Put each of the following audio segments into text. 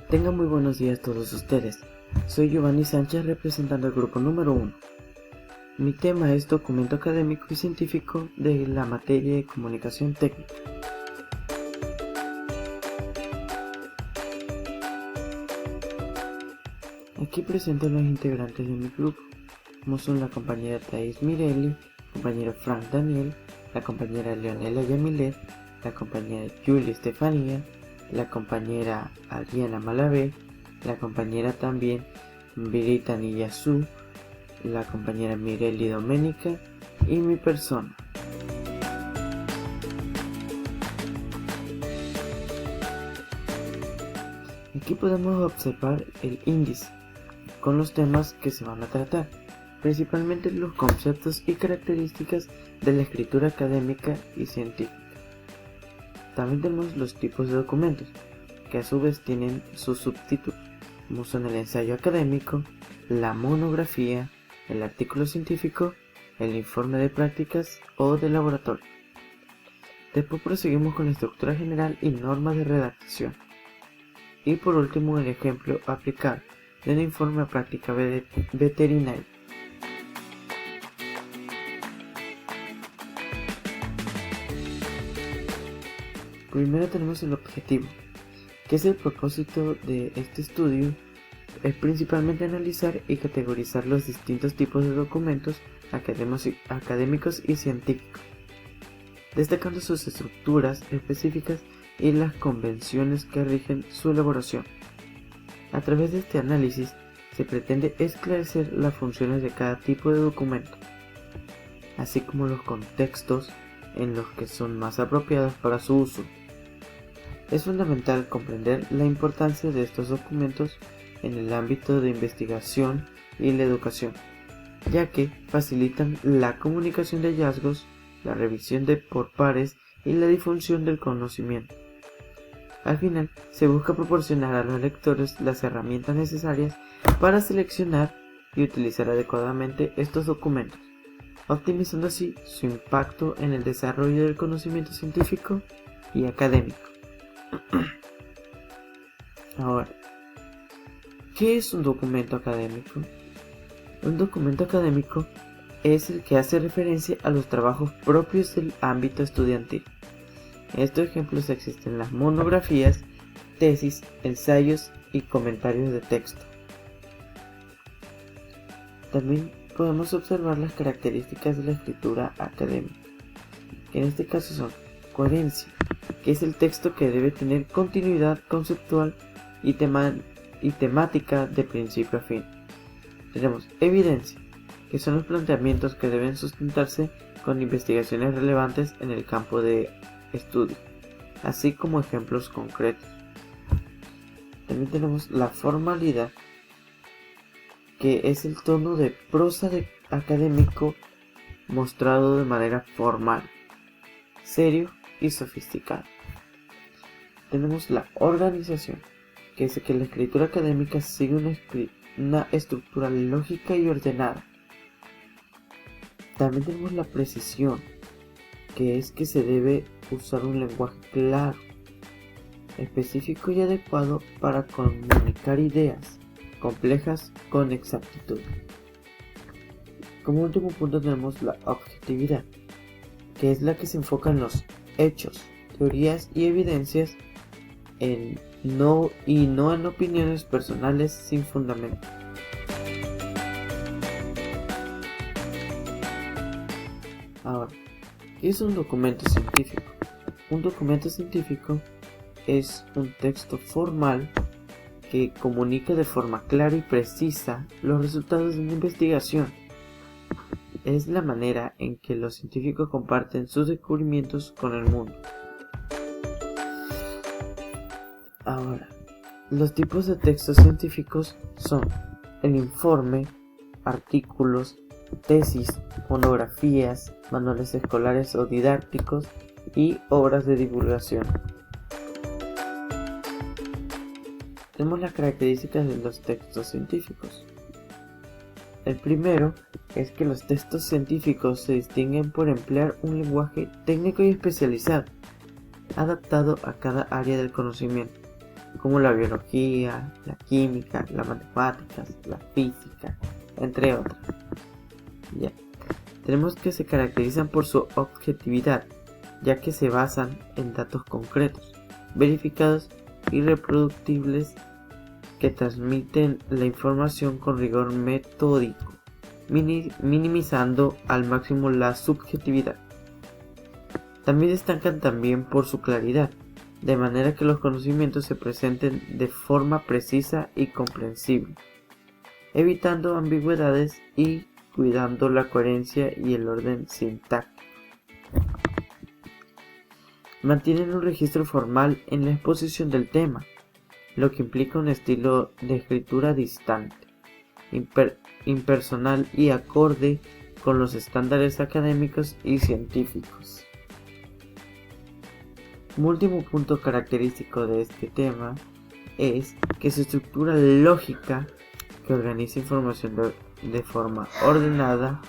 Tengan muy buenos días todos ustedes. Soy Giovanni Sánchez representando el grupo número 1. Mi tema es documento académico y científico de la materia de comunicación técnica. Aquí presento a los integrantes de mi grupo, como son la compañera Thais Mirelli, el compañero Frank Daniel, la compañera Leonela Yamilet, la compañera Julie Estefanía, la compañera Adriana Malavé, la compañera también Brittany Yasu, la compañera Mirelli Domenica y mi persona. Aquí podemos observar el índice con los temas que se van a tratar, principalmente los conceptos y características de la escritura académica y científica. También tenemos los tipos de documentos, que a su vez tienen sus subtítulos, como son el ensayo académico, la monografía, el artículo científico, el informe de prácticas o de laboratorio. Después proseguimos con la estructura general y normas de redacción. Y por último el ejemplo a aplicar del informe a práctica veterinaria. Primero tenemos el objetivo, que es el propósito de este estudio, es principalmente analizar y categorizar los distintos tipos de documentos académicos y científicos, destacando sus estructuras específicas y las convenciones que rigen su elaboración. A través de este análisis se pretende esclarecer las funciones de cada tipo de documento, así como los contextos en los que son más apropiados para su uso. Es fundamental comprender la importancia de estos documentos en el ámbito de investigación y la educación, ya que facilitan la comunicación de hallazgos, la revisión por pares y la difusión del conocimiento. Al final, se busca proporcionar a los lectores las herramientas necesarias para seleccionar y utilizar adecuadamente estos documentos, optimizando así su impacto en el desarrollo del conocimiento científico y académico. Ahora, ¿qué es un documento académico? Un documento académico es el que hace referencia a los trabajos propios del ámbito estudiantil. Estos ejemplos existen las monografías, tesis, ensayos y comentarios de texto. También podemos observar las características de la escritura académica, que en este caso son coherencia, que es el texto que debe tener continuidad conceptual y temática de principio a fin. Tenemos evidencia, que son los planteamientos que deben sustentarse con investigaciones relevantes en el campo de estudio, así como ejemplos concretos. También tenemos la formalidad, que es el tono de prosa académico mostrado de manera formal, serio y sofisticado. Tenemos la organización, que es que la escritura académica sigue una estructura lógica y ordenada. También tenemos la precisión, que es que se debe usar un lenguaje claro, específico y adecuado para comunicar ideas complejas con exactitud. Como último punto tenemos la objetividad, que es la que se enfoca en los hechos, teorías y evidencias y no en opiniones personales sin fundamento. Ahora, ¿qué es un documento científico? Un documento científico es un texto formal que comunica de forma clara y precisa los resultados de una investigación. Es la manera en que los científicos comparten sus descubrimientos con el mundo. Ahora, los tipos de textos científicos son el informe, artículos, tesis, monografías, manuales escolares o didácticos y obras de divulgación. Tenemos las características de los textos científicos. El primero es que los textos científicos se distinguen por emplear un lenguaje técnico y especializado, adaptado a cada área del conocimiento, como la biología, la química, las matemáticas, la física, entre otras. Ya. Tenemos que se caracterizan por su objetividad, ya que se basan en datos concretos, verificados y reproducibles que transmiten la información con rigor metódico, minimizando al máximo la subjetividad. También destacan por su claridad, de manera que los conocimientos se presenten de forma precisa y comprensible, evitando ambigüedades y cuidando la coherencia y el orden sintáctico. Mantienen un registro formal en la exposición del tema, lo que implica un estilo de escritura distante, impersonal y acorde con los estándares académicos y científicos. Un último punto característico de este tema es que su estructura lógica, que organiza información de forma ordenada,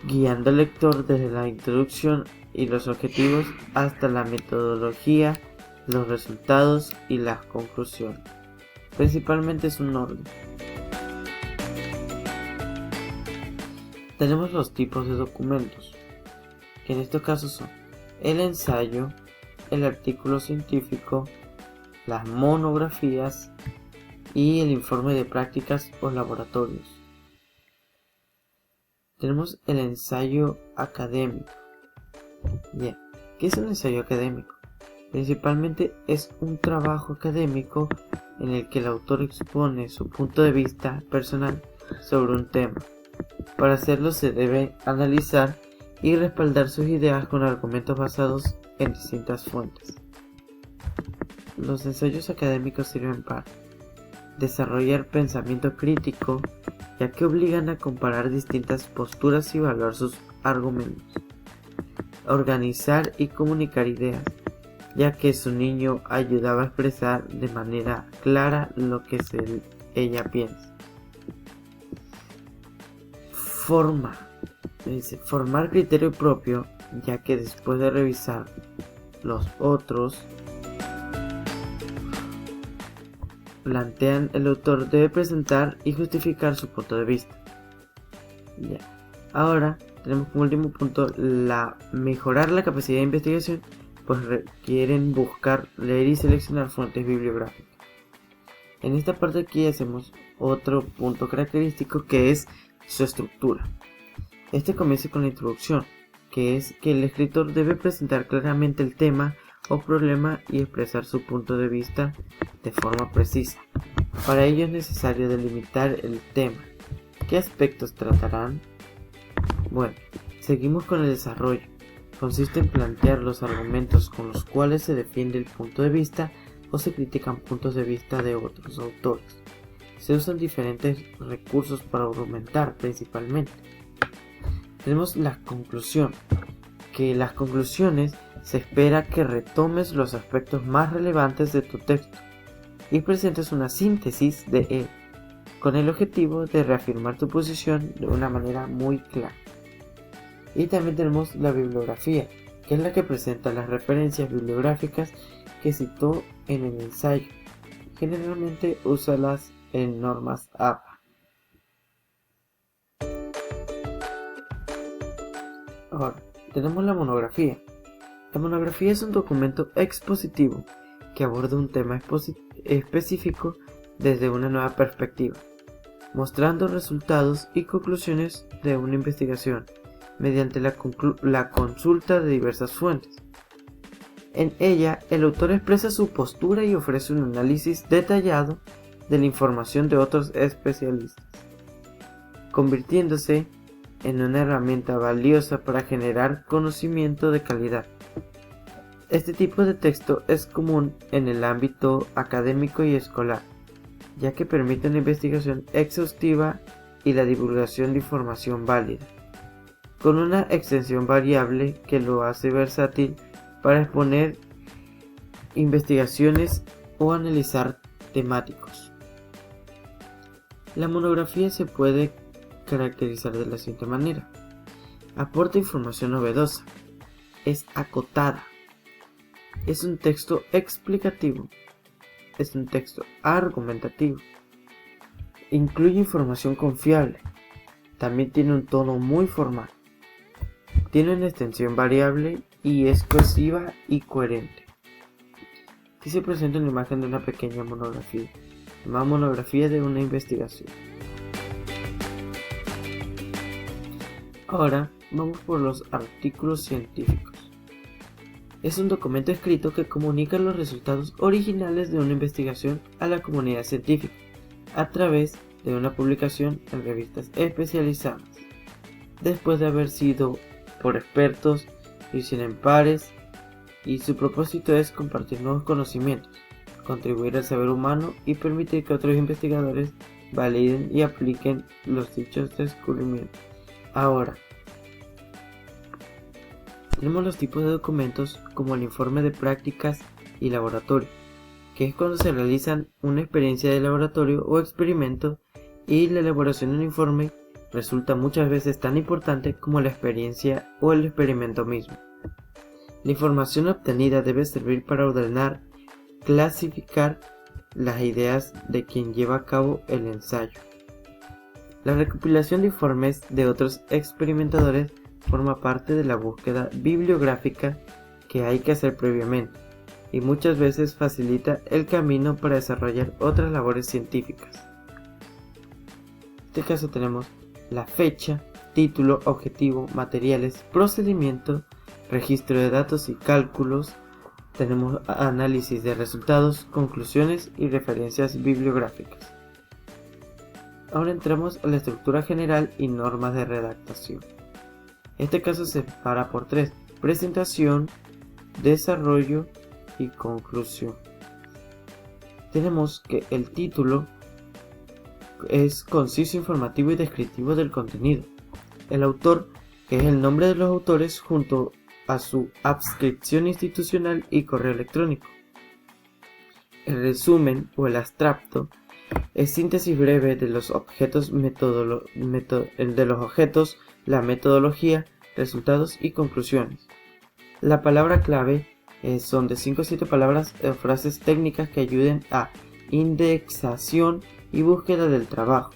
guiando al lector desde la introducción y los objetivos hasta la metodología, los resultados y las conclusiones. Principalmente es un orden. Tenemos los tipos de documentos, que en este caso son el ensayo, el artículo científico, las monografías y el informe de prácticas o laboratorios. Tenemos el ensayo académico. Bien, ¿qué es un ensayo académico? Principalmente es un trabajo académico en el que el autor expone su punto de vista personal sobre un tema. Para hacerlo se debe analizar y respaldar sus ideas con argumentos basados en distintas fuentes. Los ensayos académicos sirven para desarrollar pensamiento crítico, ya que obligan a comparar distintas posturas y evaluar sus argumentos. Organizar y comunicar ideas, ya que su niño ayudaba a expresar de manera clara lo que ella piensa. Formar criterio propio, ya que después de revisar los otros, el autor debe presentar y justificar su punto de vista. Ya. Ahora tenemos como último punto mejorar la capacidad de investigación, pues requieren buscar, leer y seleccionar fuentes bibliográficas. En esta parte aquí hacemos otro punto característico, que es su estructura. Este comienza con la introducción, que es que el escritor debe presentar claramente el tema o problema y expresar su punto de vista de forma precisa. Para ello es necesario delimitar el tema. ¿Qué aspectos tratarán? Bueno, seguimos con el desarrollo. Consiste en plantear los argumentos con los cuales se defiende el punto de vista o se critican puntos de vista de otros autores. Se usan diferentes recursos para argumentar principalmente. Tenemos la conclusión, que las conclusiones se espera que retomes los aspectos más relevantes de tu texto y presentes una síntesis de él, con el objetivo de reafirmar tu posición de una manera muy clara. Y también tenemos la bibliografía, que es la que presenta las referencias bibliográficas que citó en el ensayo. Generalmente úsalas en normas APA. Ahora, tenemos la monografía. La monografía es un documento expositivo que aborda un tema específico desde una nueva perspectiva, mostrando resultados y conclusiones de una investigación mediante la consulta de diversas fuentes. En ella, el autor expresa su postura y ofrece un análisis detallado de la información de otros especialistas, convirtiéndose en una herramienta valiosa para generar conocimiento de calidad. Este tipo de texto es común en el ámbito académico y escolar, ya que permite una investigación exhaustiva y la divulgación de información válida, con una extensión variable que lo hace versátil para exponer investigaciones o analizar temáticos. La monografía se puede caracterizar de la siguiente manera: aporta información novedosa, es acotada, es un texto explicativo, es un texto argumentativo. Incluye información confiable. También tiene un tono muy formal. Tiene una extensión variable y es cohesiva y coherente. Aquí se presenta una imagen de una pequeña monografía, llamada monografía de una investigación. Ahora vamos por los artículos científicos. Es un documento escrito que comunica los resultados originales de una investigación a la comunidad científica a través de una publicación en revistas especializadas, después de haber sido por expertos y sin pares, y su propósito es compartir nuevos conocimientos, contribuir al saber humano y permitir que otros investigadores validen y apliquen los dichos descubrimientos. Ahora, tenemos los tipos de documentos como el informe de prácticas y laboratorio, que es cuando se realizan una experiencia de laboratorio o experimento y la elaboración de un informe resulta muchas veces tan importante como la experiencia o el experimento mismo. La información obtenida debe servir para ordenar, clasificar las ideas de quien lleva a cabo el ensayo. La recopilación de informes de otros experimentadores forma parte de la búsqueda bibliográfica que hay que hacer previamente y muchas veces facilita el camino para desarrollar otras labores científicas. En este caso tenemos la fecha, título, objetivo, materiales, procedimiento, registro de datos y cálculos. Tenemos análisis de resultados, conclusiones y referencias bibliográficas. Ahora entramos a la estructura general y normas de redactación. Este caso se separa por tres: presentación, desarrollo y conclusión. Tenemos que el título es conciso, informativo y descriptivo del contenido. El autor, que es el nombre de los autores junto a su adscripción institucional y correo electrónico. El resumen o el abstracto es síntesis breve de los objetos, la metodología, resultados y conclusiones. La palabra clave son de 5 a 7 palabras o frases técnicas que ayuden a indexación y búsqueda del trabajo.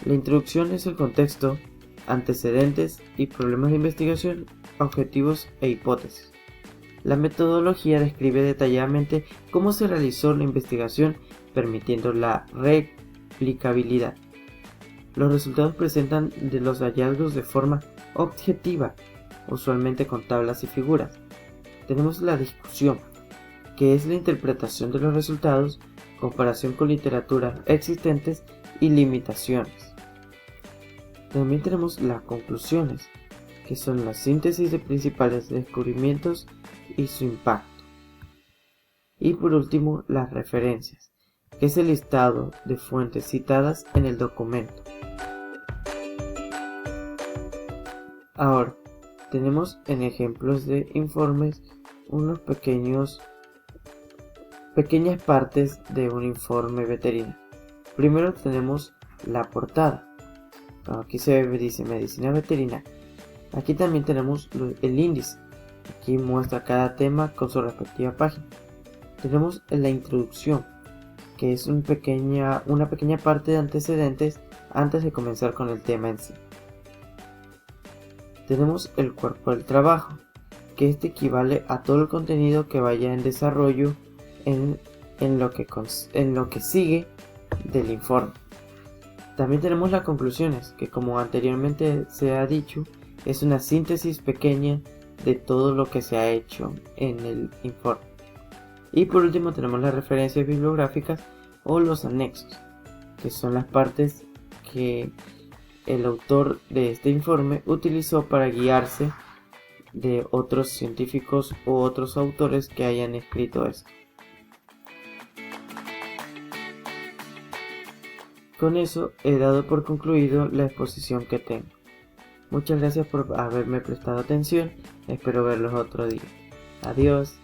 La introducción es el contexto, antecedentes y problemas de investigación, objetivos e hipótesis. La metodología describe detalladamente cómo se realizó la investigación, permitiendo la replicabilidad. Los resultados presentan de los hallazgos de forma objetiva, usualmente con tablas y figuras. Tenemos la discusión, que es la interpretación de los resultados, comparación con literatura existentes y limitaciones. También tenemos las conclusiones, que son la síntesis de principales descubrimientos y su impacto. Y por último, las referencias, que es el listado de fuentes citadas en el documento. Ahora, tenemos en ejemplos de informes unos pequeñas partes de un informe veterinario. Primero tenemos la portada. Aquí se dice medicina veterinaria. Aquí también tenemos el índice. Aquí muestra cada tema con su respectiva página. Tenemos la introducción, que es una pequeña parte de antecedentes antes de comenzar con el tema en sí. Tenemos el cuerpo del trabajo, que este equivale a todo el contenido que vaya en desarrollo en lo que sigue del informe. También tenemos las conclusiones, que como anteriormente se ha dicho, es una síntesis pequeña de todo lo que se ha hecho en el informe. Y por último tenemos las referencias bibliográficas o los anexos, que son las partes que el autor de este informe utilizó para guiarse de otros científicos u otros autores que hayan escrito esto. Con eso he dado por concluido la exposición que tengo. Muchas gracias por haberme prestado atención, espero verlos otro día. Adiós.